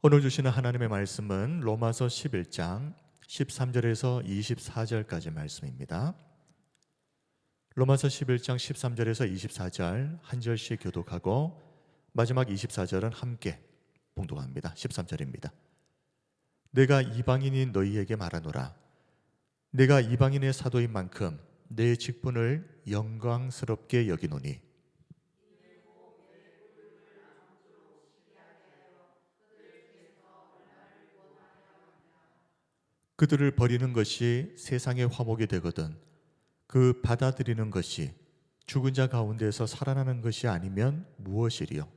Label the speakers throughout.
Speaker 1: 오늘 주시는 하나님의 말씀은 로마서 11장 13절에서 24절까지 말씀입니다. 로마서 11장 13절에서 24절 한 절씩 교독하고 마지막 24절은 함께 봉독합니다. 13절입니다. 내가 이방인인 너희에게 말하노라. 내가 이방인의 사도인 만큼 내 직분을 영광스럽게 여기노니 그들을 버리는 것이 세상의 화목이 되거든 그 받아들이는 것이 죽은 자 가운데서 살아나는 것이 아니면 무엇이리요?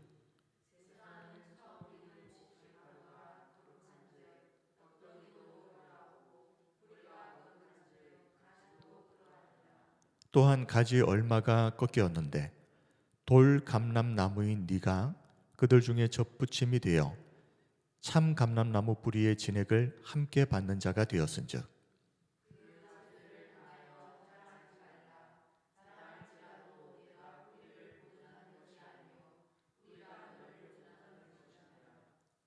Speaker 1: 또한 가지 얼마가 꺾였는데 돌 감람나무인 네가 그들 중에 접붙임이 되어 참 감람나무 뿌리의 진액을 함께 받는 자가 되었은즉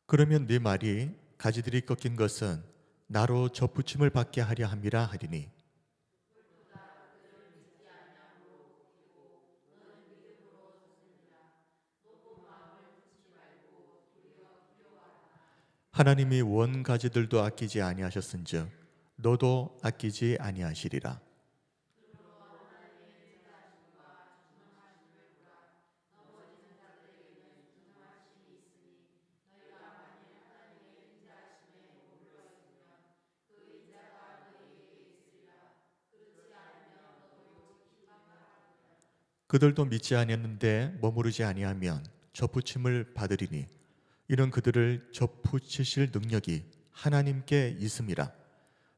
Speaker 1: 그러면 네 말이 가지들이 꺾인 것은 나로 접붙임을 받게 하려 함이라 하리니 하나님이 원 가지들도 아끼지 아니하셨은즉 너도 아끼지 아니하시리라. 그들도 믿지 아니했는데 머무르지 아니하면 접붙임을 받으리니 이는 그들을 접붙이실 능력이 하나님께 있음이라.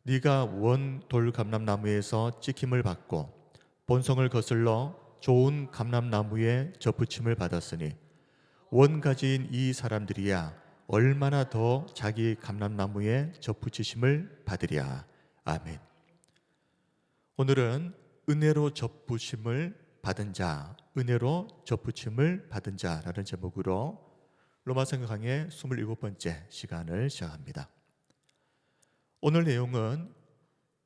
Speaker 1: 네가 원 돌 감람나무에서 찍힘을 받고 본성을 거슬러 좋은 감람나무에 접붙임을 받았으니 원 가지인 이 사람들이야 얼마나 더 자기 감람나무에 접붙이심을 받으랴. 아멘. 오늘은 은혜로 접붙임을 받은 자, 은혜로 접붙임을 받은 자라는 제목으로 로마서 강의 27번째 시간을 시작합니다. 오늘 내용은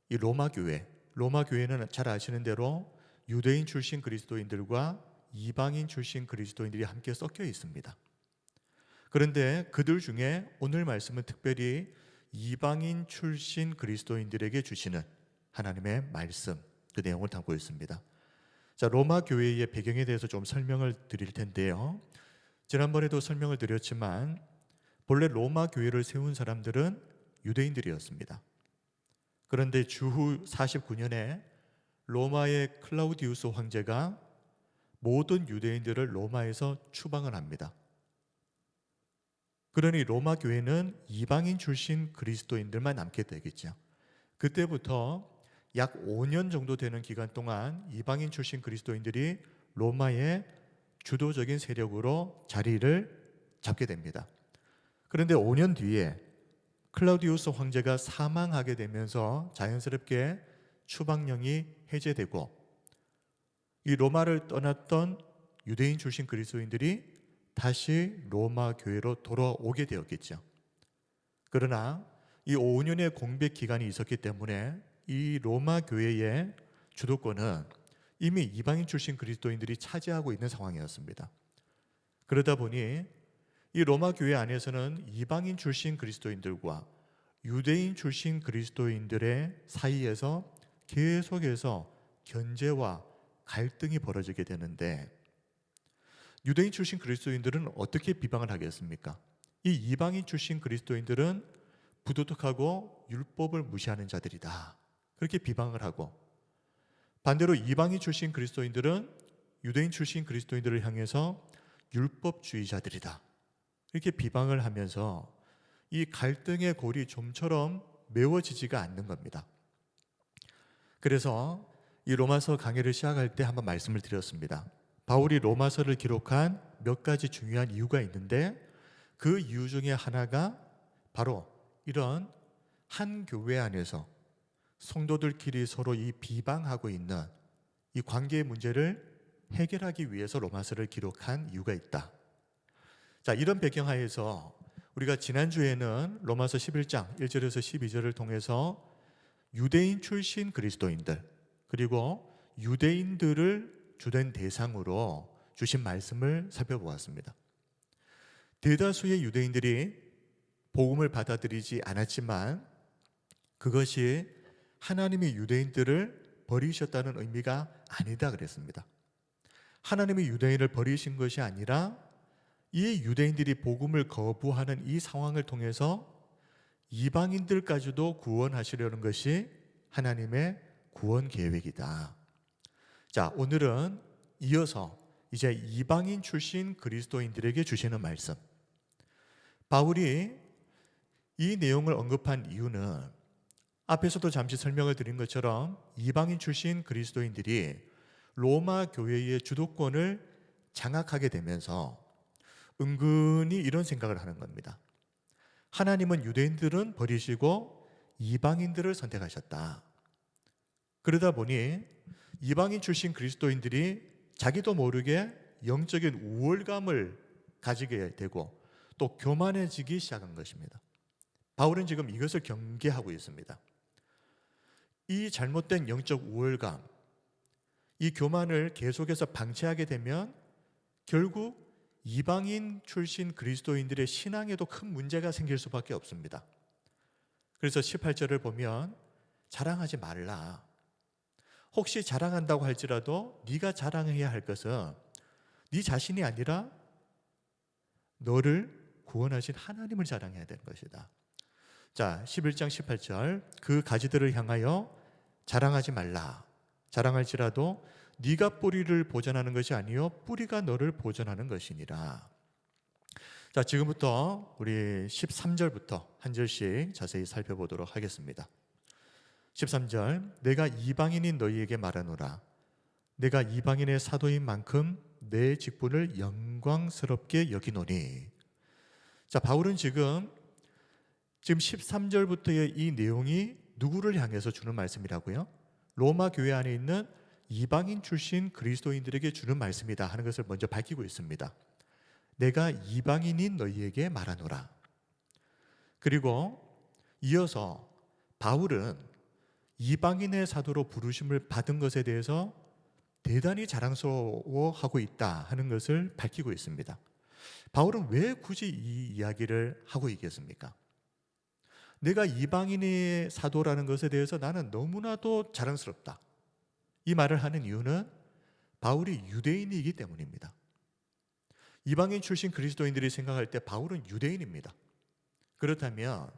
Speaker 1: 이 로마 교회는 잘 아시는 대로 유대인 출신 그리스도인들과 이방인 출신 그리스도인들이 함께 섞여 있습니다. 그런데 그들 중에 오늘 말씀은 특별히 이방인 출신 그리스도인들에게 주시는 하나님의 말씀, 그 내용을 담고 있습니다. 자, 로마 교회의 배경에 대해서 좀 설명을 드릴 텐데요. 지난번에도 설명을 드렸지만 본래 로마 교회를 세운 사람들은 유대인들이었습니다. 그런데 주후 49년에 로마의 클라우디우스 황제가 모든 유대인들을 로마에서 추방을 합니다. 그러니 로마 교회는 이방인 출신 그리스도인들만 남게 되겠죠. 그때부터 약 5년 정도 되는 기간 동안 이방인 출신 그리스도인들이 로마의 주도적인 세력으로 자리를 잡게 됩니다. 그런데 5년 뒤에 클라우디우스 황제가 사망하게 되면서 자연스럽게 추방령이 해제되고 이 로마를 떠났던 유대인 출신 그리스도인들이 다시 로마 교회로 돌아오게 되었겠죠. 그러나 이 5년의 공백 기간이 있었기 때문에 이 로마 교회의 주도권은 이미 이방인 출신 그리스도인들이 차지하고 있는 상황이었습니다. 그러다 보니 이 로마 교회 안에서는 이방인 출신 그리스도인들과 유대인 출신 그리스도인들의 사이에서 계속해서 견제와 갈등이 벌어지게 되는데 유대인 출신 그리스도인들은 어떻게 비방을 하겠습니까? 이 이방인 출신 그리스도인들은 부도덕하고 율법을 무시하는 자들이다. 그렇게 비방을 하고 반대로 이방인 출신 그리스도인들은 유대인 출신 그리스도인들을 향해서 율법주의자들이다. 이렇게 비방을 하면서 이 갈등의 골이 좀처럼 메워지지가 않는 겁니다. 그래서 이 로마서 강의를 시작할 때 한번 말씀을 드렸습니다. 바울이 로마서를 기록한 몇 가지 중요한 이유가 있는데 그 이유 중에 하나가 바로 이런 한 교회 안에서 성도들끼리 서로 이 비방하고 있는 이 관계의 문제를 해결하기 위해서 로마서를 기록한 이유가 있다. 자, 이런 배경하에서 우리가 지난주에는 로마서 11장 1절에서 12절을 통해서 유대인 출신 그리스도인들, 그리고 유대인들을 주된 대상으로 주신 말씀을 살펴보았습니다. 대다수의 유대인들이 복음을 받아들이지 않았지만 그것이 하나님이 유대인들을 버리셨다는 의미가 아니다 그랬습니다. 하나님이 유대인을 버리신 것이 아니라 이 유대인들이 복음을 거부하는 이 상황을 통해서 이방인들까지도 구원하시려는 것이 하나님의 구원 계획이다. 자, 오늘은 이어서 이제 이방인 출신 그리스도인들에게 주시는 말씀. 바울이 이 내용을 언급한 이유는 앞에서도 잠시 설명을 드린 것처럼 이방인 출신 그리스도인들이 로마 교회의 주도권을 장악하게 되면서 은근히 이런 생각을 하는 겁니다. 하나님은 유대인들은 버리시고 이방인들을 선택하셨다. 그러다 보니 이방인 출신 그리스도인들이 자기도 모르게 영적인 우월감을 가지게 되고 또 교만해지기 시작한 것입니다. 바울은 지금 이것을 경계하고 있습니다. 이 잘못된 영적 우월감, 이 교만을 계속해서 방치하게 되면 결국 이방인 출신 그리스도인들의 신앙에도 큰 문제가 생길 수밖에 없습니다. 그래서 18절을 보면 자랑하지 말라. 혹시 자랑한다고 할지라도 네가 자랑해야 할 것은 네 자신이 아니라 너를 구원하신 하나님을 자랑해야 되는 것이다. 자, 11장 18절 그 가지들을 향하여 자랑하지 말라. 자랑할지라도 네가 뿌리를 보존하는 것이 아니요 뿌리가 너를 보존하는 것이니라. 자, 지금부터 우리 13절부터 한 절씩 자세히 살펴보도록 하겠습니다. 13절 내가 이방인인 너희에게 말하노라. 내가 이방인의 사도인 만큼 내 직분을 영광스럽게 여기노니. 자, 바울은 지금 13절부터의 이 내용이 누구를 향해서 주는 말씀이라고요? 로마 교회 안에 있는 이방인 출신 그리스도인들에게 주는 말씀이다 하는 것을 먼저 밝히고 있습니다. 내가 이방인인 너희에게 말하노라. 그리고 이어서 바울은 이방인의 사도로 부르심을 받은 것에 대해서 대단히 자랑스러워하고 있다 하는 것을 밝히고 있습니다. 바울은 왜 굳이 이 이야기를 하고 있겠습니까? 내가 이방인의 사도라는 것에 대해서 나는 너무나도 자랑스럽다. 이 말을 하는 이유는 바울이 유대인이기 때문입니다. 이방인 출신 그리스도인들이 생각할 때 바울은 유대인입니다. 그렇다면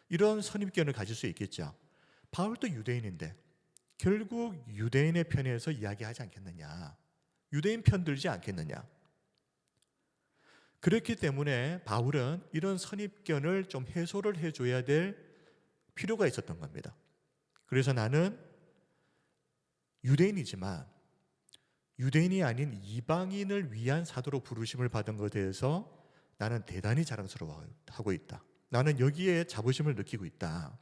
Speaker 1: 이런 선입견을 가질 수 있겠죠. 바울도 유대인인데 결국 유대인의 편에서 이야기하지 않겠느냐. 유대인 편 들지 않겠느냐. 그렇기 때문에 바울은 이런 선입견을 좀 해소를 해줘야 될 필요가 있었던 겁니다. 그래서 나는 유대인이지만 유대인이 아닌 이방인을 위한 사도로 부르심을 받은 것에 대해서 나는 대단히 자랑스러워하고 있다. 나는 여기에 자부심을 느끼고 있다.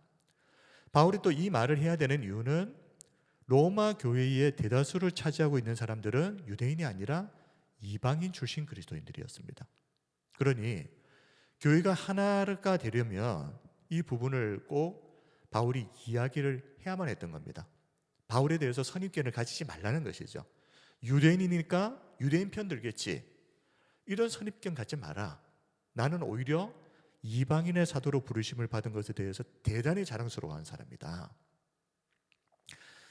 Speaker 1: 바울이 또 이 말을 해야 되는 이유는 로마 교회의 대다수를 차지하고 있는 사람들은 유대인이 아니라 이방인 출신 그리스도인들이었습니다. 그러니 교회가 하나가 되려면 이 부분을 꼭 바울이 이야기를 해야만 했던 겁니다. 바울에 대해서 선입견을 가지지 말라는 것이죠. 유대인이니까 유대인 편 들겠지. 이런 선입견 갖지 마라. 나는 오히려 이방인의 사도로 부르심을 받은 것에 대해서 대단히 자랑스러워하는 사람이다.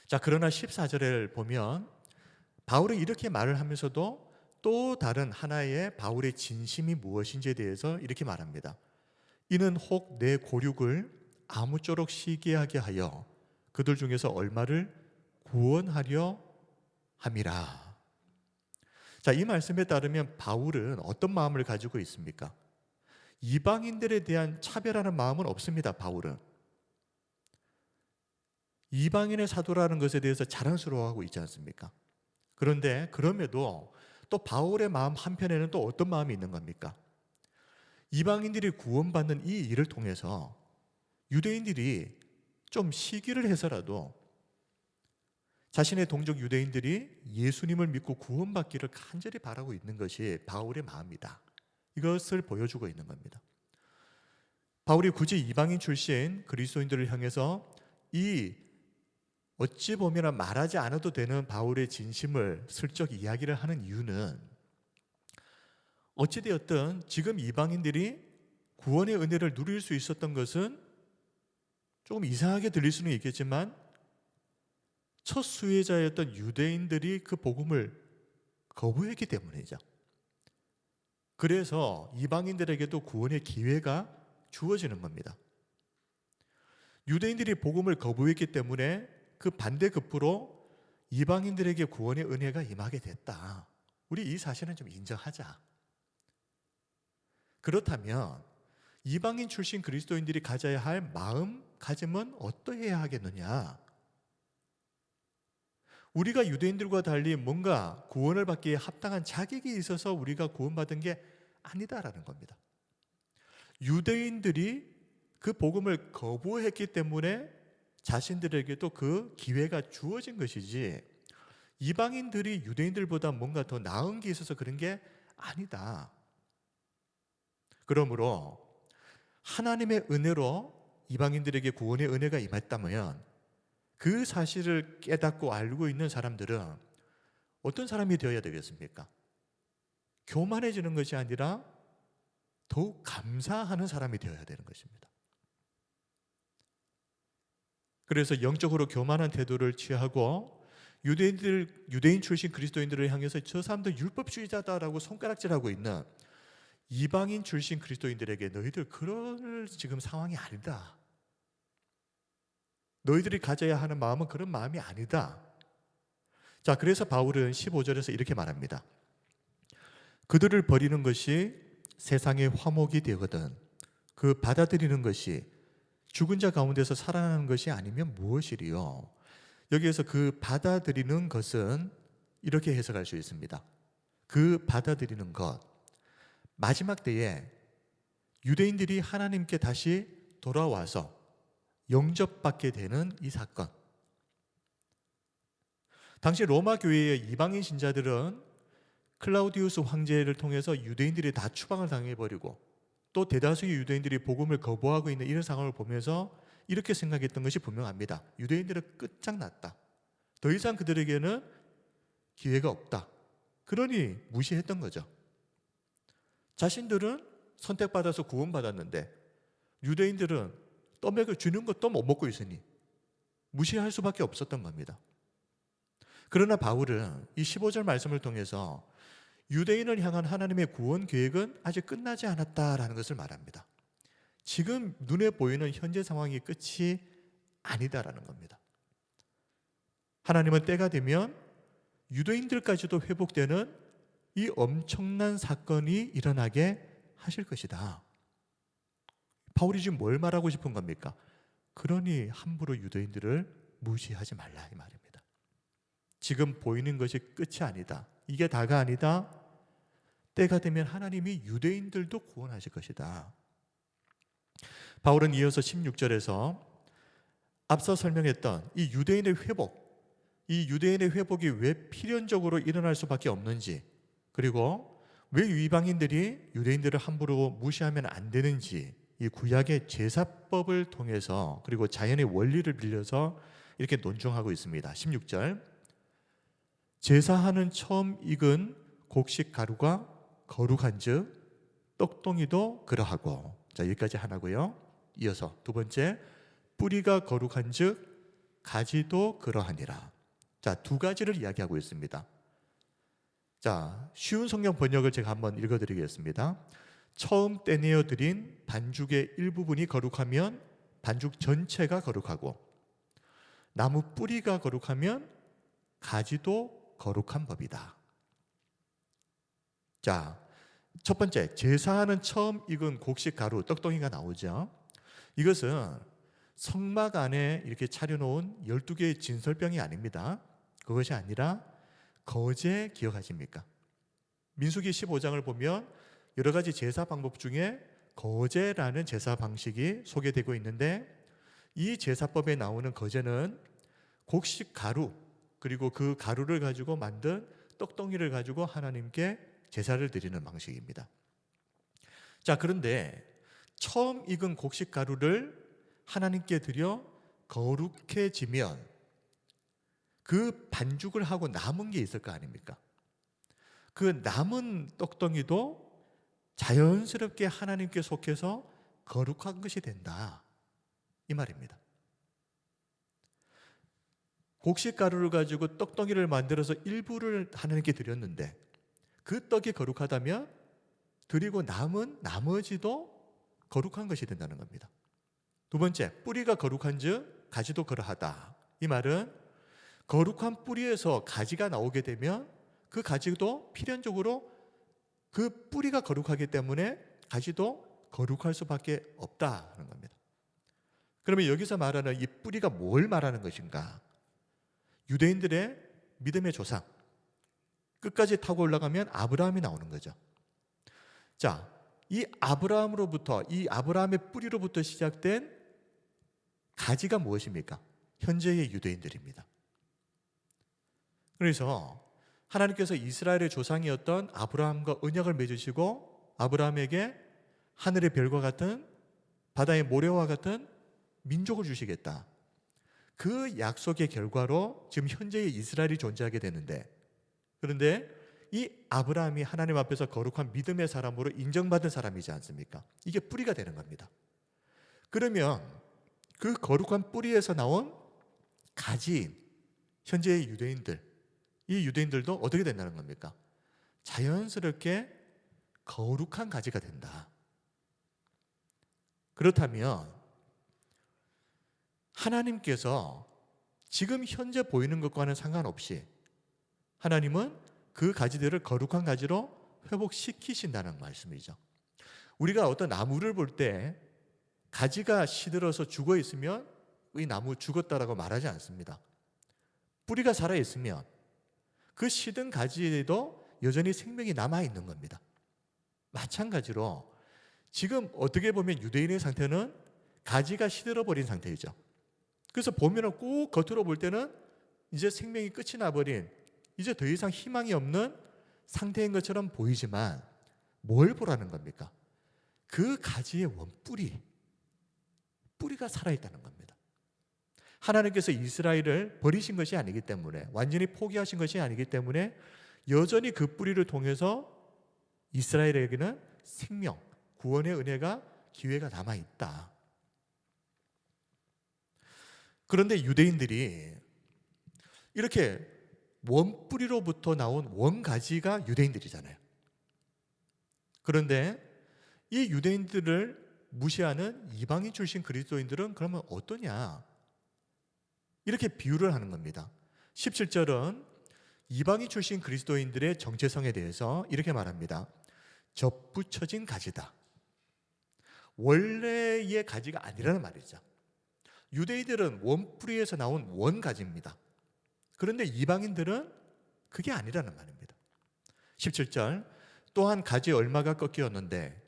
Speaker 1: 자, 그러나 14절을 보면 바울은 이렇게 말을 하면서도 또 다른 하나의 바울의 진심이 무엇인지에 대해서 이렇게 말합니다. 이는 혹 내 고륙을 아무쪼록 시기하게 하여 그들 중에서 얼마를 구원하려 함이라. 자, 이 말씀에 따르면 바울은 어떤 마음을 가지고 있습니까? 이방인들에 대한 차별하는 마음은 없습니다. 바울은 이방인의 사도라는 것에 대해서 자랑스러워하고 있지 않습니까? 그런데 그럼에도 또 바울의 마음 한편에는 또 어떤 마음이 있는 겁니까? 이방인들이 구원받는 이 일을 통해서 유대인들이 좀 시기를 해서라도 자신의 동족 유대인들이 예수님을 믿고 구원받기를 간절히 바라고 있는 것이 바울의 마음이다. 이것을 보여주고 있는 겁니다. 바울이 굳이 이방인 출신 그리스도인들을 향해서 이 어찌 보면 말하지 않아도 되는 바울의 진심을 슬쩍 이야기를 하는 이유는 어찌되었든 지금 이방인들이 구원의 은혜를 누릴 수 있었던 것은 조금 이상하게 들릴 수는 있겠지만 첫 수혜자였던 유대인들이 그 복음을 거부했기 때문이죠. 그래서 이방인들에게도 구원의 기회가 주어지는 겁니다. 유대인들이 복음을 거부했기 때문에 그 반대급부로 이방인들에게 구원의 은혜가 임하게 됐다. 우리 이 사실은 좀 인정하자. 그렇다면 이방인 출신 그리스도인들이 가져야 할 마음가짐은 어떠해야 하겠느냐? 우리가 유대인들과 달리 뭔가 구원을 받기에 합당한 자격이 있어서 우리가 구원받은 게 아니다라는 겁니다. 유대인들이 그 복음을 거부했기 때문에 자신들에게도 그 기회가 주어진 것이지 이방인들이 유대인들보다 뭔가 더 나은 게 있어서 그런 게 아니다. 그러므로 하나님의 은혜로 이방인들에게 구원의 은혜가 임했다면 그 사실을 깨닫고 알고 있는 사람들은 어떤 사람이 되어야 되겠습니까? 교만해지는 것이 아니라 더욱 감사하는 사람이 되어야 되는 것입니다. 그래서 영적으로 교만한 태도를 취하고 유대인 출신 그리스도인들을 향해서 저 사람들 율법주의자다라고 손가락질하고 있는 이방인 출신 그리스도인들에게 너희들 그럴 지금 상황이 아니다. 너희들이 가져야 하는 마음은 그런 마음이 아니다. 자, 그래서 바울은 15절에서 이렇게 말합니다. 그들을 버리는 것이 세상의 화목이 되거든 그 받아들이는 것이 죽은 자 가운데서 살아나는 것이 아니면 무엇이리요? 여기에서 그 받아들이는 것은 이렇게 해석할 수 있습니다. 그 받아들이는 것, 마지막 때에 유대인들이 하나님께 다시 돌아와서 영접받게 되는 이 사건. 당시 로마 교회의 이방인 신자들은 클라우디우스 황제를 통해서 유대인들이 다 추방을 당해버리고 또 대다수의 유대인들이 복음을 거부하고 있는 이런 상황을 보면서 이렇게 생각했던 것이 분명합니다. 유대인들은 끝장났다. 더 이상 그들에게는 기회가 없다. 그러니 무시했던 거죠. 자신들은 선택받아서 구원받았는데 유대인들은 떠먹여 주는 것도 못 먹고 있으니 무시할 수밖에 없었던 겁니다. 그러나 바울은 이 15절 말씀을 통해서 유대인을 향한 하나님의 구원 계획은 아직 끝나지 않았다라는 것을 말합니다. 지금 눈에 보이는 현재 상황이 끝이 아니다라는 겁니다. 하나님은 때가 되면 유대인들까지도 회복되는 이 엄청난 사건이 일어나게 하실 것이다. 바울이 지금 뭘 말하고 싶은 겁니까? 그러니 함부로 유대인들을 무시하지 말라 이 말입니다. 지금 보이는 것이 끝이 아니다. 이게 다가 아니다. 때가 되면 하나님이 유대인들도 구원하실 것이다. 바울은 이어서 16절에서 앞서 설명했던 이 유대인의 회복, 이 유대인의 회복이 왜 필연적으로 일어날 수밖에 없는지, 그리고 왜 이방인들이 유대인들을 함부로 무시하면 안 되는지 이 구약의 제사법을 통해서 그리고 자연의 원리를 빌려서 이렇게 논증하고 있습니다. 16절 제사하는 처음 익은 곡식 가루가 거룩한즉 떡동이도 그러하고. 자, 여기까지 하나고요. 이어서 두 번째 뿌리가 거룩한즉 가지도 그러하니라. 자, 두 가지를 이야기하고 있습니다. 자, 쉬운 성경 번역을 제가 한번 읽어드리겠습니다. 처음 떼내어 드린 반죽의 일부분이 거룩하면 반죽 전체가 거룩하고 나무 뿌리가 거룩하면 가지도 거룩한 법이다. 자, 첫 번째 제사하는 처음 익은 곡식 가루 떡덩이가 나오죠. 이것은 성막 안에 이렇게 차려놓은 12개의 진설병이 아닙니다. 그것이 아니라 거제 기억하십니까? 민수기 15장을 보면 여러 가지 제사 방법 중에 거제라는 제사 방식이 소개되고 있는데 이 제사법에 나오는 거제는 곡식 가루 그리고 그 가루를 가지고 만든 떡덩이를 가지고 하나님께 제사를 드리는 방식입니다. 자, 그런데 처음 익은 곡식 가루를 하나님께 드려 거룩해지면 그 반죽을 하고 남은 게 있을 거 아닙니까? 그 남은 떡덩이도 자연스럽게 하나님께 속해서 거룩한 것이 된다, 이 말입니다. 곡식 가루를 가지고 떡덩이를 만들어서 일부를 하나님께 드렸는데 그 떡이 거룩하다면 드리고 남은 나머지도 거룩한 것이 된다는 겁니다. 두 번째, 뿌리가 거룩한즉 가지도 그러하다. 이 말은 거룩한 뿌리에서 가지가 나오게 되면 그 가지도 필연적으로 그 뿌리가 거룩하기 때문에 가지도 거룩할 수밖에 없다는 겁니다. 그러면 여기서 말하는 이 뿌리가 뭘 말하는 것인가? 유대인들의 믿음의 조상, 끝까지 타고 올라가면 아브라함이 나오는 거죠. 자, 이 아브라함으로부터, 이 아브라함의 뿌리로부터 시작된 가지가 무엇입니까? 현재의 유대인들입니다. 그래서 하나님께서 이스라엘의 조상이었던 아브라함과 언약을 맺으시고 아브라함에게 하늘의 별과 같은, 바다의 모래와 같은 민족을 주시겠다. 그 약속의 결과로 지금 현재의 이스라엘이 존재하게 되는데, 그런데 이 아브라함이 하나님 앞에서 거룩한 믿음의 사람으로 인정받은 사람이지 않습니까? 이게 뿌리가 되는 겁니다. 그러면 그 거룩한 뿌리에서 나온 가지인 현재의 유대인들, 이 유대인들도 어떻게 된다는 겁니까? 자연스럽게 거룩한 가지가 된다. 그렇다면 하나님께서 지금 현재 보이는 것과는 상관없이 하나님은 그 가지들을 거룩한 가지로 회복시키신다는 말씀이죠. 우리가 어떤 나무를 볼 때 가지가 시들어서 죽어 있으면 이 나무 죽었다라고 말하지 않습니다. 뿌리가 살아있으면 그 시든 가지에도 여전히 생명이 남아있는 겁니다. 마찬가지로 지금 어떻게 보면 유대인의 상태는 가지가 시들어버린 상태이죠. 그래서 보면은 꼭 겉으로 볼 때는 이제 생명이 끝이 나버린, 이제 더 이상 희망이 없는 상태인 것처럼 보이지만 뭘 보라는 겁니까? 그 가지의 원뿌리, 뿌리가 살아있다는 겁니다. 하나님께서 이스라엘을 버리신 것이 아니기 때문에, 완전히 포기하신 것이 아니기 때문에 여전히 그 뿌리를 통해서 이스라엘에게는 생명, 구원의 은혜가, 기회가 남아있다. 그런데 유대인들이 이렇게 원뿌리로부터 나온 원가지가 유대인들이잖아요. 그런데 이 유대인들을 무시하는 이방인 출신 그리스도인들은 그러면 어떠냐? 이렇게 비유를 하는 겁니다. 17절은 이방인 출신 그리스도인들의 정체성에 대해서 이렇게 말합니다. 접붙여진 가지다. 원래의 가지가 아니라는 말이죠. 유대인들은 원뿌리에서 나온 원가지입니다. 그런데 이방인들은 그게 아니라는 말입니다. 17절, 또한 가지 얼마가 꺾이었는데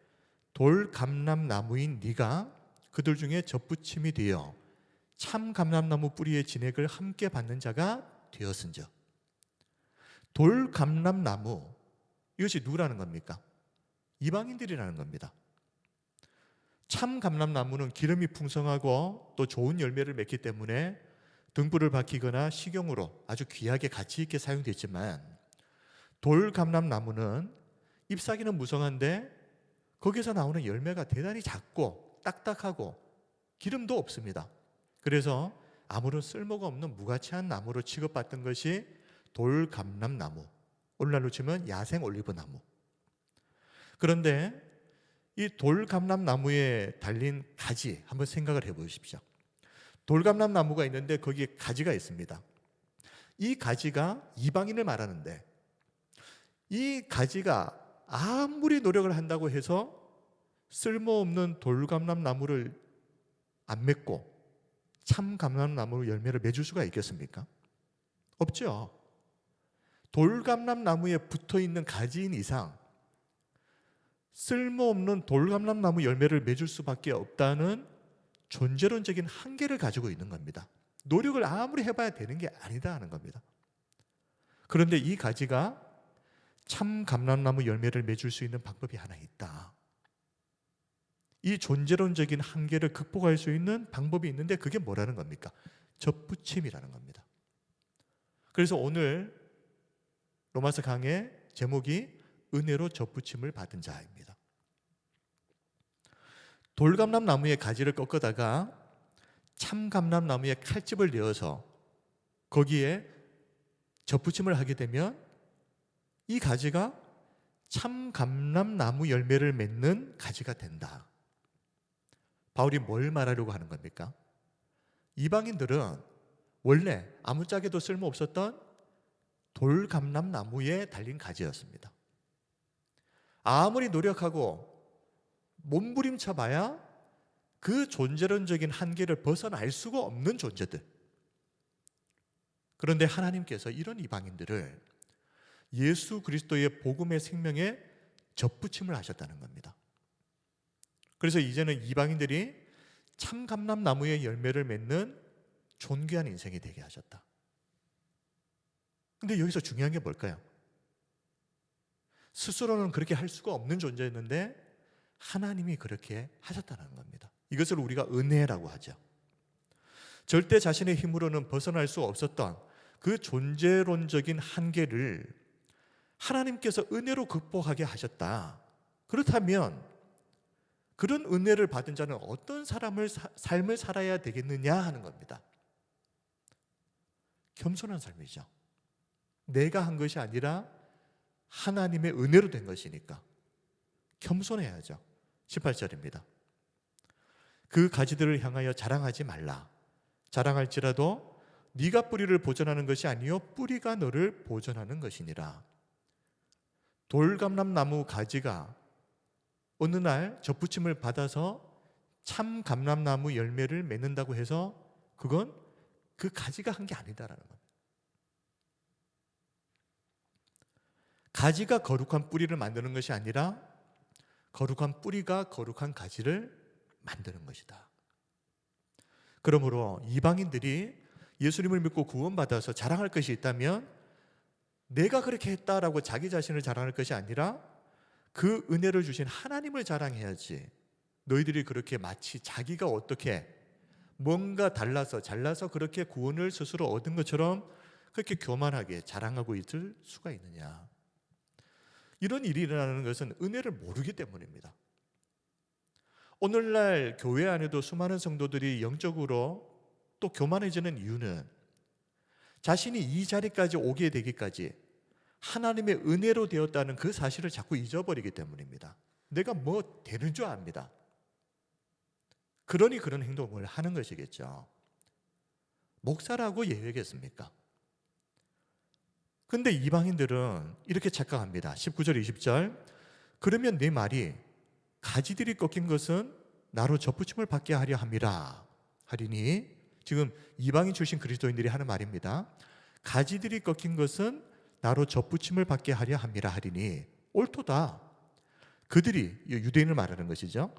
Speaker 1: 돌감람나무인 네가 그들 중에 접붙임이 되어 참 감람나무 뿌리의 진액을 함께 받는 자가 되었은즉. 돌감람나무, 이것이 누구라는 겁니까? 이방인들이라는 겁니다. 참 감람나무는 기름이 풍성하고 또 좋은 열매를 맺기 때문에 등불을 밝히거나 식용으로 아주 귀하게 가치 있게 사용됐지만, 돌감람나무는 잎사귀는 무성한데 거기서 나오는 열매가 대단히 작고 딱딱하고 기름도 없습니다. 그래서 아무런 쓸모가 없는 무가치한 나무로 취급받던 것이 돌감람나무, 오늘날로 치면 야생 올리브나무. 그런데 이 돌감람나무에 달린 가지 한번 생각을 해보십시오. 돌감람나무가 있는데 거기에 가지가 있습니다. 이 가지가 이방인을 말하는데, 이 가지가 아무리 노력을 한다고 해서 쓸모없는 돌감람나무를 안 맺고 참 감람나무 열매를 맺을 수가 있겠습니까? 없죠. 돌감람나무에 붙어있는 가지인 이상 쓸모없는 돌감람나무 열매를 맺을 수밖에 없다는 존재론적인 한계를 가지고 있는 겁니다. 노력을 아무리 해봐야 되는 게 아니다 하는 겁니다. 그런데 이 가지가 참 감람나무 열매를 맺을 수 있는 방법이 하나 있다. 이 존재론적인 한계를 극복할 수 있는 방법이 있는데 그게 뭐라는 겁니까? 접붙임이라는 겁니다. 그래서 오늘 로마서 강의 제목이 은혜로 접붙임을 받은 자입니다. 돌감람나무의 가지를 꺾어다가 참감람나무의 칼집을 내어서 거기에 접붙임을 하게 되면 이 가지가 참감람나무 열매를 맺는 가지가 된다. 바울이 뭘 말하려고 하는 겁니까? 이방인들은 원래 아무짝에도 쓸모없었던 돌감람나무에 달린 가지였습니다. 아무리 노력하고 몸부림쳐 봐야 그 존재론적인 한계를 벗어날 수가 없는 존재들. 그런데 하나님께서 이런 이방인들을 예수 그리스도의 복음의 생명에 접붙임을 하셨다는 겁니다. 그래서 이제는 이방인들이 참감람나무의 열매를 맺는 존귀한 인생이 되게 하셨다. 근데 여기서 중요한 게 뭘까요? 스스로는 그렇게 할 수가 없는 존재였는데 하나님이 그렇게 하셨다는 겁니다. 이것을 우리가 은혜라고 하죠. 절대 자신의 힘으로는 벗어날 수 없었던 그 존재론적인 한계를 하나님께서 은혜로 극복하게 하셨다. 그렇다면 그런 은혜를 받은 자는 어떤 삶을 살아야 되겠느냐 하는 겁니다. 겸손한 삶이죠. 내가 한 것이 아니라 하나님의 은혜로 된 것이니까 겸손해야죠. 18절입니다. 그 가지들을 향하여 자랑하지 말라. 자랑할지라도 네가 뿌리를 보존하는 것이 아니요 뿌리가 너를 보존하는 것이니라. 돌감람나무 가지가 어느 날 접붙임을 받아서 참감람나무 열매를 맺는다고 해서 그건 그 가지가 한 게 아니다라는 겁니다. 가지가 거룩한 뿌리를 만드는 것이 아니라 거룩한 뿌리가 거룩한 가지를 만드는 것이다. 그러므로 이방인들이 예수님을 믿고 구원받아서 자랑할 것이 있다면 내가 그렇게 했다라고 자기 자신을 자랑할 것이 아니라 그 은혜를 주신 하나님을 자랑해야지. 너희들이 그렇게 마치 자기가 어떻게 뭔가 잘나서 그렇게 구원을 스스로 얻은 것처럼 그렇게 교만하게 자랑하고 있을 수가 있느냐. 이런 일이 일어나는 것은 은혜를 모르기 때문입니다. 오늘날 교회 안에도 수많은 성도들이 영적으로 또 교만해지는 이유는 자신이 이 자리까지 오게 되기까지 하나님의 은혜로 되었다는 그 사실을 자꾸 잊어버리기 때문입니다. 내가 뭐 되는 줄 압니다. 그러니 그런 행동을 하는 것이겠죠. 목사라고 예외겠습니까? 근데 이방인들은 이렇게 착각합니다. 19절 20절 그러면 내 말이 가지들이 꺾인 것은 나로 접붙임을 받게 하려 함이라 하리니 지금 이방인 출신 그리스도인들이 하는 말입니다. 가지들이 꺾인 것은 나로 접붙임을 받게 하려 함이라 하리니 옳도다. 그들이 유대인을 말하는 것이죠.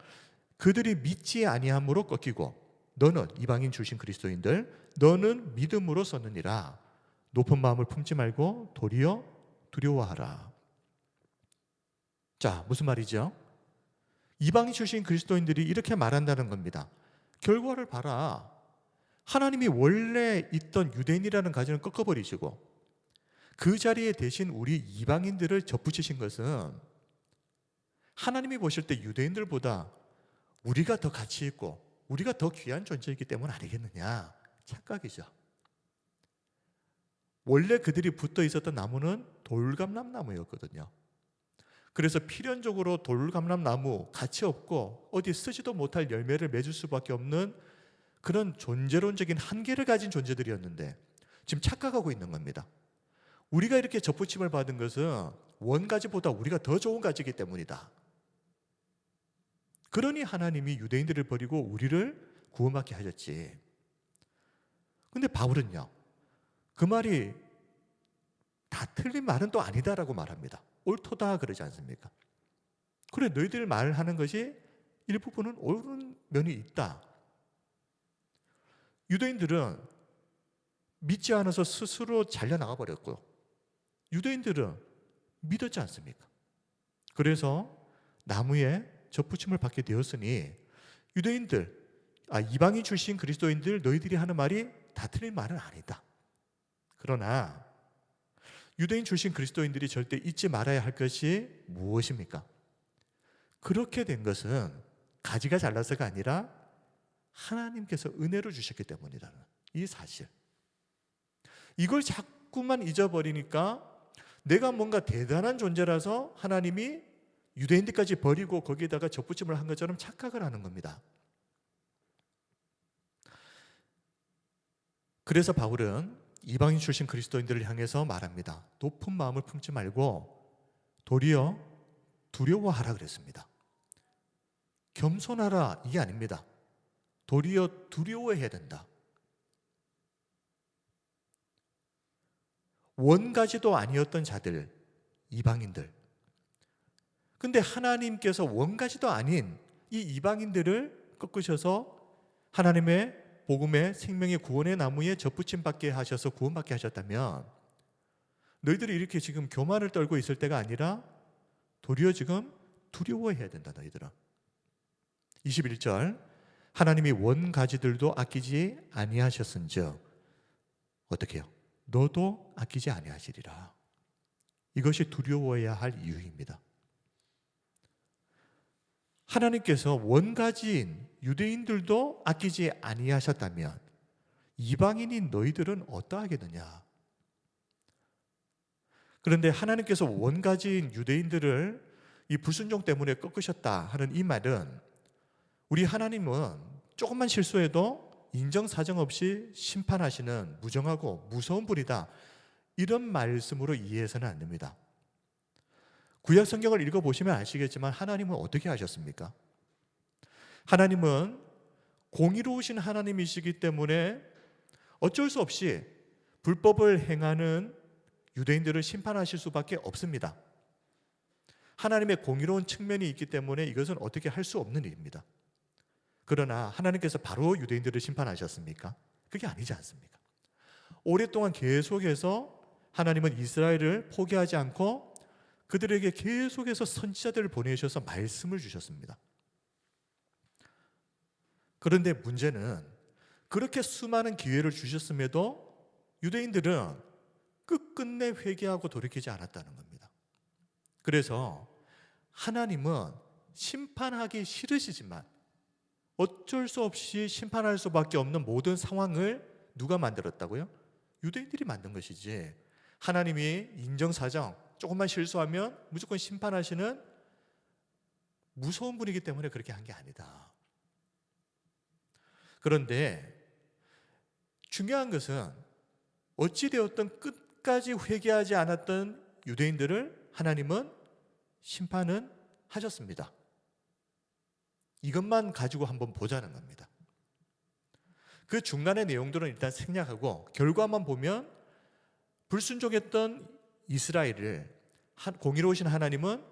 Speaker 1: 그들이 믿지 아니함으로 꺾이고 너는 이방인 출신 그리스도인들 너는 믿음으로 썼느니라. 높은 마음을 품지 말고 도리어 두려워하라. 자, 무슨 말이죠? 이방인 출신 그리스도인들이 이렇게 말한다는 겁니다. 결과를 봐라. 하나님이 원래 있던 유대인이라는 가지는 꺾어버리시고 그 자리에 대신 우리 이방인들을 접붙이신 것은 하나님이 보실 때 유대인들보다 우리가 더 가치 있고 우리가 더 귀한 존재이기 때문 아니겠느냐. 착각이죠. 원래 그들이 붙어 있었던 나무는 돌감람나무였거든요. 그래서 필연적으로 돌감람나무 가치 없고 어디 쓰지도 못할 열매를 맺을 수밖에 없는 그런 존재론적인 한계를 가진 존재들이었는데 지금 착각하고 있는 겁니다. 우리가 이렇게 접붙임을 받은 것은 원가지보다 우리가 더 좋은 가지이기 때문이다. 그러니 하나님이 유대인들을 버리고 우리를 구원받게 하셨지. 근데 바울은요, 그 말이 다 틀린 말은 또 아니다라고 말합니다. 옳도다 그러지 않습니까? 그래, 너희들 말하는 것이 일부분은 옳은 면이 있다. 유대인들은 믿지 않아서 스스로 잘려나가 버렸고요. 유대인들은 믿었지 않습니까? 그래서 나무에 접붙임을 받게 되었으니 이방인 출신 그리스도인들 너희들이 하는 말이 다 틀린 말은 아니다. 그러나 유대인 출신 그리스도인들이 절대 잊지 말아야 할 것이 무엇입니까? 그렇게 된 것은 가지가 잘나서가 아니라 하나님께서 은혜로 주셨기 때문이라는 이 사실. 이걸 자꾸만 잊어버리니까 내가 뭔가 대단한 존재라서 하나님이 유대인들까지 버리고 거기에다가 접붙임을 한 것처럼 착각을 하는 겁니다. 그래서 바울은 이방인 출신 그리스도인들을 향해서 말합니다. 높은 마음을 품지 말고 도리어 두려워하라 그랬습니다. 겸손하라 이게 아닙니다. 도리어 두려워해야 된다. 원가지도 아니었던 자들, 이방인들. 근데 하나님께서 원가지도 아닌 이 이방인들을 꺾으셔서 하나님의 복음의 생명의 구원의 나무에 접붙임 받게 하셔서 구원받게 하셨다면 너희들이 이렇게 지금 교만을 떨고 있을 때가 아니라 도리어 지금 두려워해야 된다 너희들아. 21절 하나님이 원가지들도 아끼지 아니하셨은즉 어떻게 해요? 너도 아끼지 아니하시리라. 이것이 두려워해야 할 이유입니다. 하나님께서 원가지인 유대인들도 아끼지 아니하셨다면 이방인인 너희들은 어떠하겠느냐? 그런데 하나님께서 원가지인 유대인들을 이 불순종 때문에 꺾으셨다 하는 이 말은 우리 하나님은 조금만 실수해도 인정사정 없이 심판하시는 무정하고 무서운 분이다. 이런 말씀으로 이해해서는 안 됩니다. 구약 성경을 읽어보시면 아시겠지만 하나님은 어떻게 하셨습니까? 하나님은 공의로우신 하나님이시기 때문에 어쩔 수 없이 불법을 행하는 유대인들을 심판하실 수밖에 없습니다. 하나님의 공의로운 측면이 있기 때문에 이것은 어떻게 할 수 없는 일입니다. 그러나 하나님께서 바로 유대인들을 심판하셨습니까? 그게 아니지 않습니까? 오랫동안 계속해서 하나님은 이스라엘을 포기하지 않고 그들에게 계속해서 선지자들을 보내셔서 말씀을 주셨습니다. 그런데 문제는 그렇게 수많은 기회를 주셨음에도 유대인들은 끝끝내 회개하고 돌이키지 않았다는 겁니다. 그래서 하나님은 심판하기 싫으시지만 어쩔 수 없이 심판할 수밖에 없는 모든 상황을 누가 만들었다고요? 유대인들이 만든 것이지 하나님이 인정사정 조금만 실수하면 무조건 심판하시는 무서운 분이기 때문에 그렇게 한 게 아니다. 그런데 중요한 것은 어찌되었든 끝까지 회개하지 않았던 유대인들을 하나님은 심판은 하셨습니다. 이것만 가지고 한번 보자는 겁니다. 그 중간의 내용들은 일단 생략하고 결과만 보면 불순종했던 이스라엘을 공의로우신 하나님은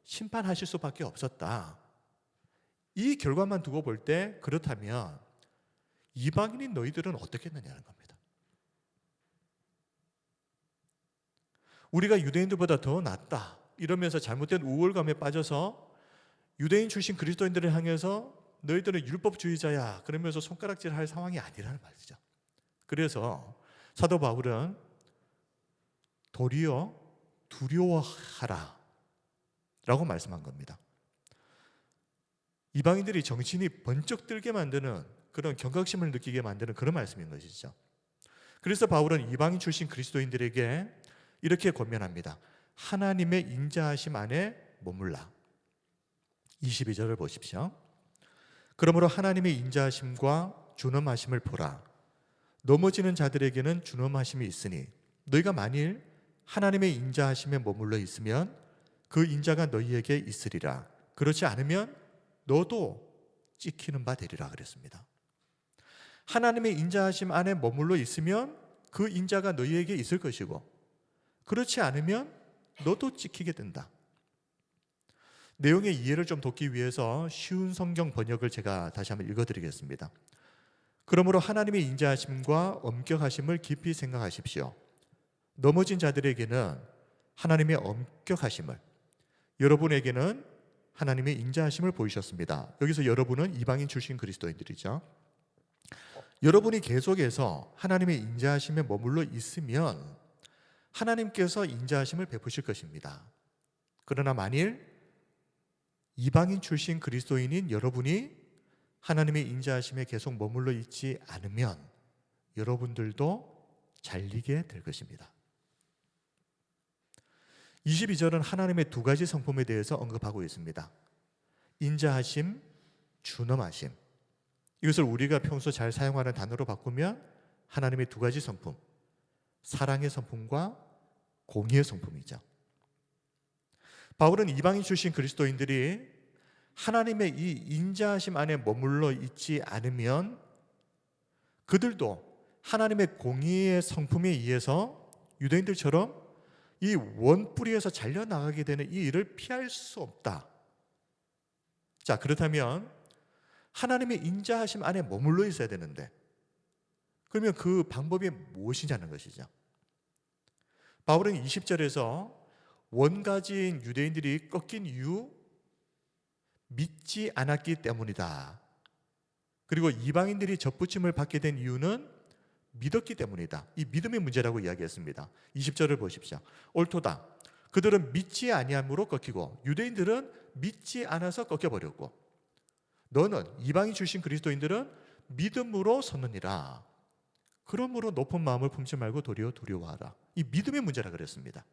Speaker 1: 심판하실 수밖에 없었다. 이 결과만 두고 볼 때 그렇다면 이방인인 너희들은 어떻겠느냐는 겁니다. 우리가 유대인들보다 더 낫다 이러면서 잘못된 우월감에 빠져서 유대인 출신 그리스도인들을 향해서 너희들은 율법주의자야 그러면서 손가락질할 상황이 아니라는 말이죠. 그래서 사도 바울은 도리어 두려워하라 라고 말씀한 겁니다. 이방인들이 정신이 번쩍 들게 만드는 그런 경각심을 느끼게 만드는 그런 말씀인 것이죠. 그래서 바울은 이방인 출신 그리스도인들에게 이렇게 권면합니다. 하나님의 인자하심 안에 머물라. 22절을 보십시오. 그러므로 하나님의 인자하심과 준엄하심을 보라. 넘어지는 자들에게는 준엄하심이 있으니 너희가 만일 하나님의 인자하심에 머물러 있으면 그 인자가 너희에게 있으리라. 그렇지 않으면 너도 찍히는 바 되리라 그랬습니다. 하나님의 인자하심 안에 머물러 있으면 그 인자가 너희에게 있을 것이고 그렇지 않으면 너도 찍히게 된다. 내용의 이해를 좀 돕기 위해서 쉬운 성경 번역을 제가 다시 한번 읽어드리겠습니다. 그러므로 하나님의 인자하심과 엄격하심을 깊이 생각하십시오. 넘어진 자들에게는 하나님의 엄격하심을, 여러분에게는 하나님의 인자하심을 보이셨습니다. 여기서 여러분은 이방인 출신 그리스도인들이죠. 여러분이 계속해서 하나님의 인자하심에 머물러 있으면 하나님께서 인자하심을 베푸실 것입니다. 그러나 만일 이방인 출신 그리스도인인 여러분이 하나님의 인자하심에 계속 머물러 있지 않으면 여러분들도 잘리게 될 것입니다. 22절은 하나님의 두 가지 성품에 대해서 언급하고 있습니다. 인자하심, 준엄하심. 이것을 우리가 평소 잘 사용하는 단어로 바꾸면 하나님의 두 가지 성품, 사랑의 성품과 공의의 성품이죠. 바울은 이방인 출신 그리스도인들이 하나님의 이 인자하심 안에 머물러 있지 않으면 그들도 하나님의 공의의 성품에 의해서 유대인들처럼 이 원뿌리에서 잘려나가게 되는 이 일을 피할 수 없다. 자, 그렇다면 하나님의 인자하심 안에 머물러 있어야 되는데 그러면 그 방법이 무엇이냐는 것이죠. 바울은 20절에서 원가지인 유대인들이 꺾인 이유 믿지 않았기 때문이다. 그리고 이방인들이 접붙임을 받게 된 이유는 믿었기 때문이다. 이 믿음의 문제라고 이야기했습니다. 20절을 보십시오. 옳도다. 그들은 믿지 아니함으로 꺾이고 유대인들은 믿지 않아서 꺾여버렸고 너는 이방인 출신 그리스도인들은 믿음으로 섰느니라. 그러므로 높은 마음을 품지 말고 도리어 두려워하라. 이 믿음의 문제라 그랬습니다.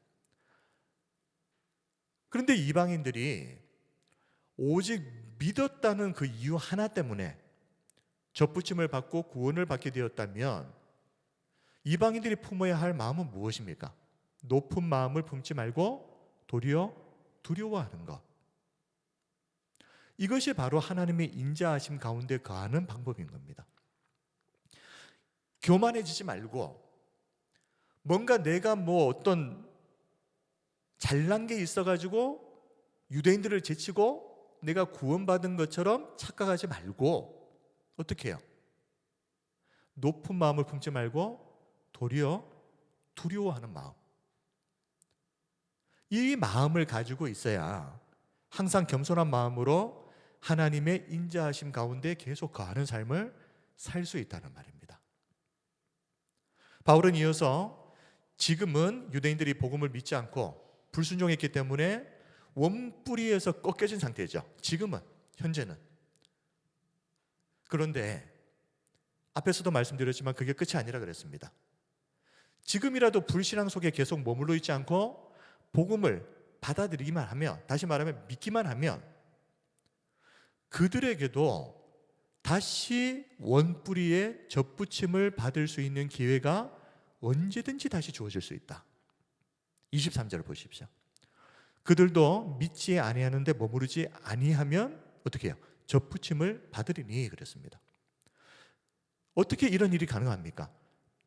Speaker 1: 그런데 이방인들이 오직 믿었다는 그 이유 하나 때문에 접붙임을 받고 구원을 받게 되었다면 이방인들이 품어야 할 마음은 무엇입니까? 높은 마음을 품지 말고 도리어 두려워하는 것. 이것이 바로 하나님의 인자하심 가운데 거하는 방법인 겁니다. 교만해지지 말고 뭔가 내가 어떤 잘난 게 있어가지고 유대인들을 제치고 내가 구원받은 것처럼 착각하지 말고 어떻게 해요? 높은 마음을 품지 말고 도리어 두려워하는 마음. 이 마음을 가지고 있어야 항상 겸손한 마음으로 하나님의 인자하심 가운데 계속 거하는 삶을 살 수 있다는 말입니다. 바울은 이어서 지금은 유대인들이 복음을 믿지 않고 불순종했기 때문에 원뿌리에서 꺾여진 상태죠. 지금은, 현재는. 그런데 앞에서도 말씀드렸지만 그게 끝이 아니라 그랬습니다. 지금이라도 불신앙 속에 계속 머물러 있지 않고 복음을 받아들이기만 하면, 다시 말하면 믿기만 하면 그들에게도 다시 원뿌리에 접붙임을 받을 수 있는 기회가 언제든지 다시 주어질 수 있다. 23절을 보십시오. 그들도 믿지 아니하는데 머무르지 아니하면 어떻게 해요? 접붙임을 받으리니 그랬습니다. 어떻게 이런 일이 가능합니까?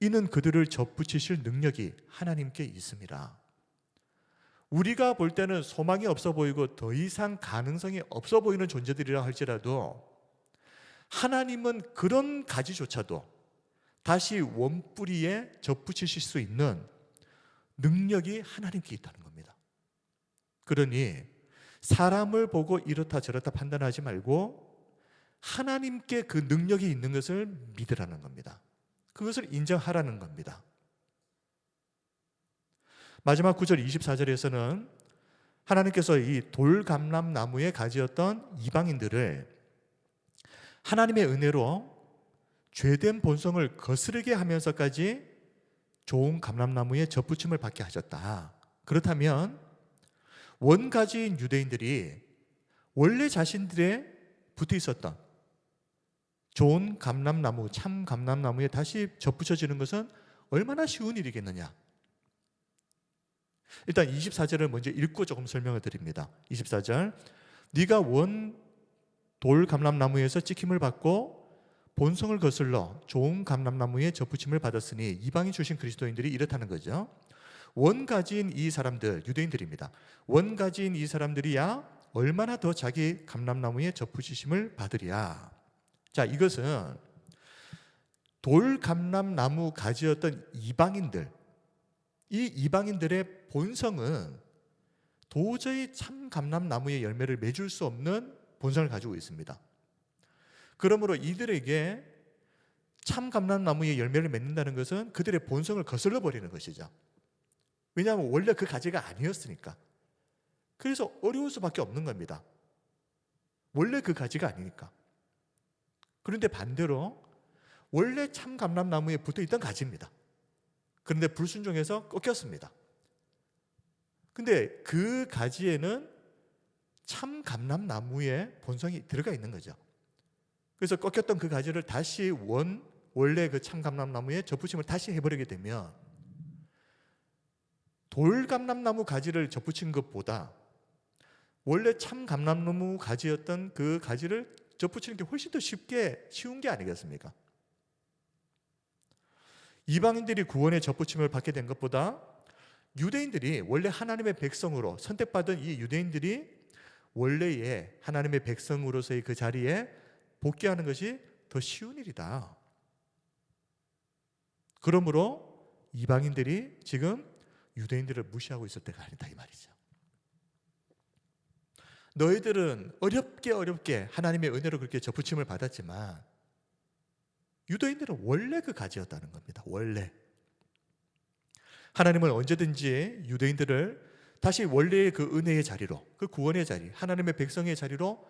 Speaker 1: 이는 그들을 접붙이실 능력이 하나님께 있습니다. 우리가 볼 때는 소망이 없어 보이고 더 이상 가능성이 없어 보이는 존재들이라 할지라도 하나님은 그런 가지조차도 다시 원뿌리에 접붙이실 수 있는 능력이 하나님께 있다는 겁니다. 그러니 사람을 보고 이렇다 저렇다 판단하지 말고 하나님께 그 능력이 있는 것을 믿으라는 겁니다. 그것을 인정하라는 겁니다. 마지막 9절 24절에서는 하나님께서 이 돌감람나무에 가지었던 이방인들을 하나님의 은혜로 죄된 본성을 거스르게 하면서까지 좋은 감람나무에 접붙임을 받게 하셨다. 그렇다면 원가지인 유대인들이 원래 자신들의 붙어 있었던 좋은 감람나무, 참 감람나무에 다시 접붙여지는 것은 얼마나 쉬운 일이겠느냐. 일단 24절을 먼저 읽고 조금 설명을 드립니다. 24절, 네가 원 돌 감람나무에서 찍힘을 받고 본성을 거슬러 좋은 감람나무에 접붙임을 받았으니 이방인 출신 그리스도인들이 이렇다는 거죠. 원가지인 이 사람들, 유대인들입니다. 원가지인 이 사람들이야 얼마나 더 자기 감람나무에 접붙이심을 받으랴. 자, 이것은 돌 감람나무 가지였던 이방인들, 이 이방인들의 본성은 도저히 참 감람나무의 열매를 맺을 수 없는 본성을 가지고 있습니다. 그러므로 이들에게 참 감람나무의 열매를 맺는다는 것은 그들의 본성을 거슬러 버리는 것이죠. 왜냐하면 원래 그 가지가 아니었으니까. 그래서 어려울 수밖에 없는 겁니다. 원래 그 가지가 아니니까. 그런데 반대로 원래 참 감람나무에 붙어있던 가지입니다. 그런데 불순종해서 꺾였습니다. 근데 그 가지에는 참 감람나무의 본성이 들어가 있는 거죠. 그래서 꺾였던 그 가지를 다시 원래 그 참 감람나무에 접붙임을 다시 해버리게 되면 돌 감람나무 가지를 접붙인 것보다 원래 참 감람나무 가지였던 그 가지를 접붙이는 게 훨씬 더 쉬운 게 아니겠습니까? 이방인들이 구원의 접붙임을 받게 된 것보다 유대인들이 원래 하나님의 백성으로 선택받은 이 유대인들이 원래의 하나님의 백성으로서의 그 자리에 복귀하는 것이 더 쉬운 일이다. 그러므로 이방인들이 지금 유대인들을 무시하고 있을 때가 아니다 이 말이죠. 너희들은 어렵게 하나님의 은혜로 그렇게 접붙임을 받았지만 유대인들은 원래 그 가지였다는 겁니다. 원래 하나님은 언제든지 유대인들을 다시 원래의 그 은혜의 자리로, 그 구원의 자리, 하나님의 백성의 자리로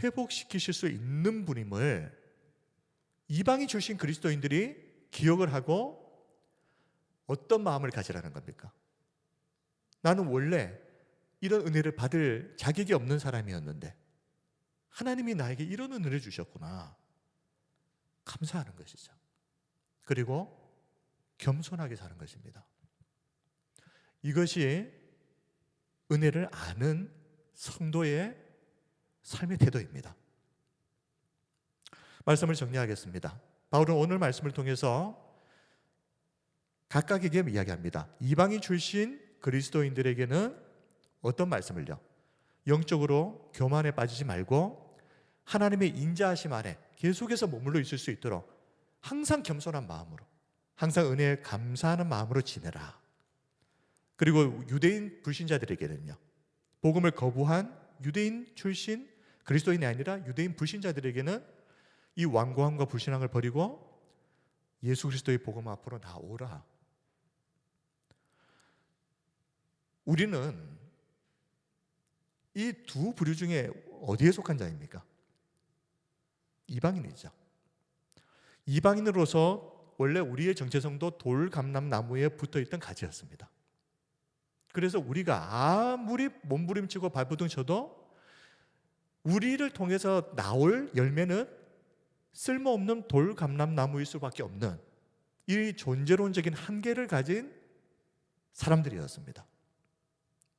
Speaker 1: 회복시키실 수 있는 분임을 이방인 출신 그리스도인들이 기억을 하고 어떤 마음을 가지라는 겁니까? 나는 원래 이런 은혜를 받을 자격이 없는 사람이었는데 하나님이 나에게 이런 은혜를 주셨구나. 감사하는 것이죠. 그리고 겸손하게 사는 것입니다. 이것이 은혜를 아는 성도의 삶의 태도입니다. 말씀을 정리하겠습니다. 바울은 오늘 말씀을 통해서 각각에게 이야기합니다. 이방인 출신 그리스도인들에게는 어떤 말씀을요? 영적으로 교만에 빠지지 말고 하나님의 인자하심 아래 계속해서 머물러 있을 수 있도록 항상 겸손한 마음으로, 항상 은혜에 감사하는 마음으로 지내라. 그리고 유대인 불신자들에게는요, 복음을 거부한 유대인 출신 그리스도인이 아니라 유대인 불신자들에게는 이 완고함과 불신앙을 버리고 예수 그리스도의 복음 앞으로 나오라. 우리는 이 두 부류 중에 어디에 속한 자입니까? 이방인이죠. 이방인으로서 원래 우리의 정체성도 돌감람나무에 붙어있던 가지였습니다. 그래서 우리가 아무리 몸부림치고 발버둥 쳐도 우리를 통해서 나올 열매는 쓸모없는 돌감람나무일 수밖에 없는 이 존재론적인 한계를 가진 사람들이었습니다.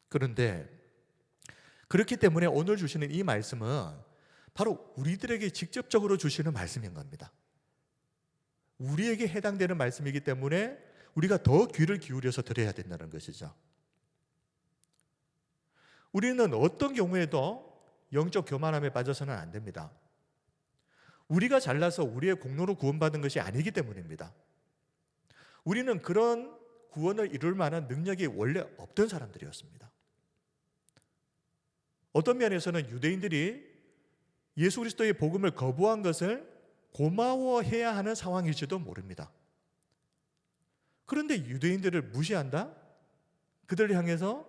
Speaker 1: 그런데 그렇기 때문에 오늘 주시는 이 말씀은 바로 우리들에게 직접적으로 주시는 말씀인 겁니다. 우리에게 해당되는 말씀이기 때문에 우리가 더 귀를 기울여서 들어야 된다는 것이죠. 우리는 어떤 경우에도 영적 교만함에 빠져서는 안 됩니다. 우리가 잘나서 우리의 공로로 구원받은 것이 아니기 때문입니다. 우리는 그런 구원을 이룰 만한 능력이 원래 없던 사람들이었습니다. 어떤 면에서는 유대인들이 예수 그리스도의 복음을 거부한 것을 고마워해야 하는 상황일지도 모릅니다. 그런데 유대인들을 무시한다? 그들을 향해서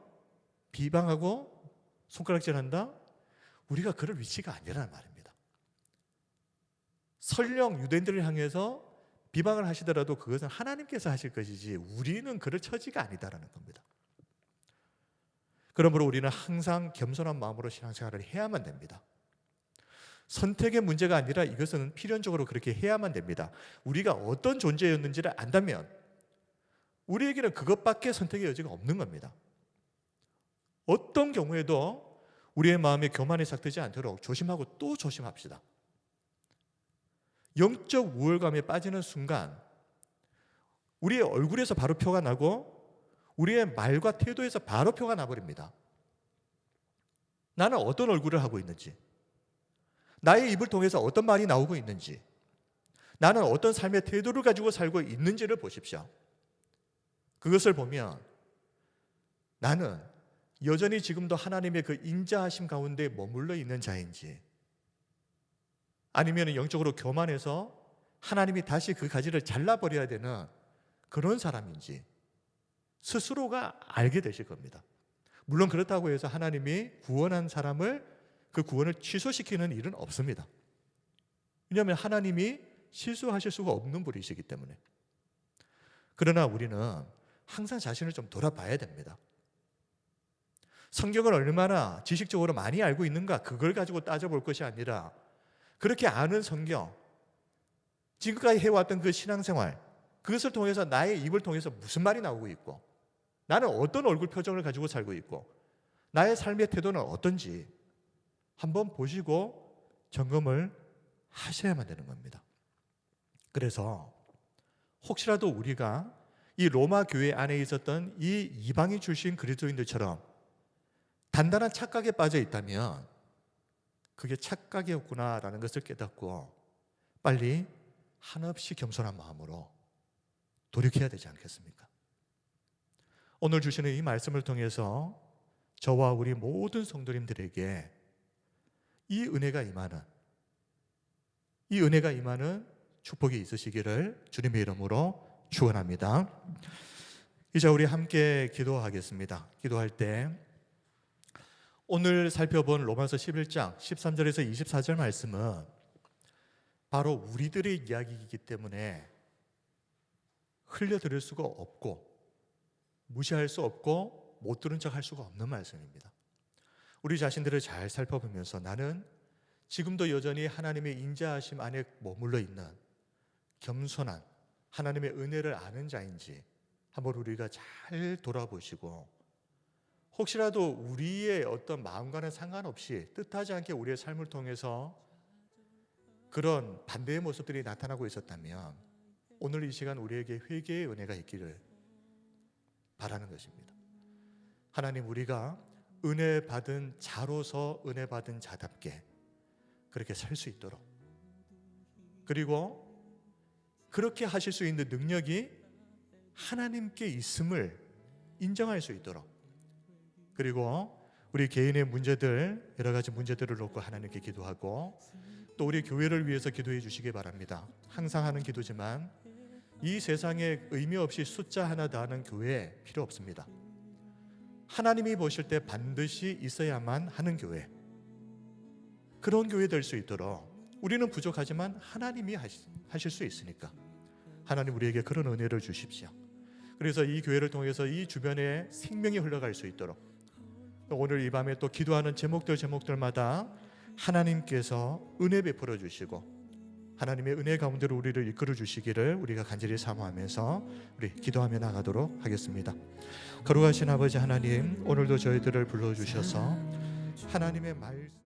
Speaker 1: 비방하고 손가락질한다? 우리가 그럴 위치가 아니라는 말입니다. 설령 유대인들을 향해서 비방을 하시더라도 그것은 하나님께서 하실 것이지 우리는 그럴 처지가 아니다라는 겁니다. 그러므로 우리는 항상 겸손한 마음으로 신앙생활을 해야만 됩니다. 선택의 문제가 아니라 이것은 필연적으로 그렇게 해야만 됩니다. 우리가 어떤 존재였는지를 안다면 우리에게는 그것밖에 선택의 여지가 없는 겁니다. 어떤 경우에도 우리의 마음에 교만이 싹트지 않도록 조심하고 또 조심합시다. 영적 우월감에 빠지는 순간 우리의 얼굴에서 바로 표가 나고 우리의 말과 태도에서 바로 표가 나버립니다. 나는 어떤 얼굴을 하고 있는지, 나의 입을 통해서 어떤 말이 나오고 있는지, 나는 어떤 삶의 태도를 가지고 살고 있는지를 보십시오. 그것을 보면 나는 여전히 지금도 하나님의 그 인자하심 가운데 머물러 있는 자인지, 아니면 영적으로 교만해서 하나님이 다시 그 가지를 잘라버려야 되는 그런 사람인지 스스로가 알게 되실 겁니다. 물론 그렇다고 해서 하나님이 구원한 사람을 그 구원을 취소시키는 일은 없습니다. 왜냐하면 하나님이 실수하실 수가 없는 분이시기 때문에. 그러나 우리는 항상 자신을 좀 돌아봐야 됩니다. 성경을 얼마나 지식적으로 많이 알고 있는가, 그걸 가지고 따져볼 것이 아니라 그렇게 아는 성경, 지금까지 해왔던 그 신앙생활, 그것을 통해서 나의 입을 통해서 무슨 말이 나오고 있고, 나는 어떤 얼굴 표정을 가지고 살고 있고, 나의 삶의 태도는 어떤지 한번 보시고 점검을 하셔야만 되는 겁니다. 그래서 혹시라도 우리가 이 로마 교회 안에 있었던 이 이방인 출신 그리스도인들처럼 단단한 착각에 빠져 있다면 그게 착각이었구나라는 것을 깨닫고 빨리 한없이 겸손한 마음으로 돌이켜야 되지 않겠습니까? 오늘 주시는 이 말씀을 통해서 저와 우리 모든 성도님들에게 이 은혜가 임하는 축복이 있으시기를 주님의 이름으로 축원합니다. 이제 우리 함께 기도하겠습니다. 기도할 때 오늘 살펴본 로마서 11장 13절에서 24절 말씀은 바로 우리들의 이야기이기 때문에 흘려들을 수가 없고 무시할 수 없고 못 들은 척 할 수가 없는 말씀입니다. 우리 자신들을 잘 살펴보면서 나는 지금도 여전히 하나님의 인자하심 안에 머물러 있는 겸손한 하나님의 은혜를 아는 자인지 한번 우리가 잘 돌아보시고, 혹시라도 우리의 어떤 마음과는 상관없이 뜻하지 않게 우리의 삶을 통해서 그런 반대의 모습들이 나타나고 있었다면 오늘 이 시간 우리에게 회개의 은혜가 있기를 바라는 것입니다. 하나님, 우리가 은혜 받은 자로서 은혜 받은 자답게 그렇게 살 수 있도록, 그리고 그렇게 하실 수 있는 능력이 하나님께 있음을 인정할 수 있도록, 그리고 우리 개인의 문제들, 여러 가지 문제들을 놓고 하나님께 기도하고 또 우리 교회를 위해서 기도해 주시기 바랍니다. 항상 하는 기도지만 이 세상에 의미 없이 숫자 하나 더하는 교회 필요 없습니다. 하나님이 보실 때 반드시 있어야만 하는 교회, 그런 교회 될 수 있도록, 우리는 부족하지만 하나님이 하실 수 있으니까 하나님 우리에게 그런 은혜를 주십시오. 그래서 이 교회를 통해서 이 주변에 생명이 흘러갈 수 있도록, 오늘 이 밤에 또 기도하는 제목들마다 하나님께서 은혜 베풀어 주시고 하나님의 은혜 가운데로 우리를 이끌어 주시기를 우리가 간절히 사모하면서 우리 기도하며 나가도록 하겠습니다. 거룩하신 아버지 하나님, 오늘도 저희들을 불러주셔서 하나님의 말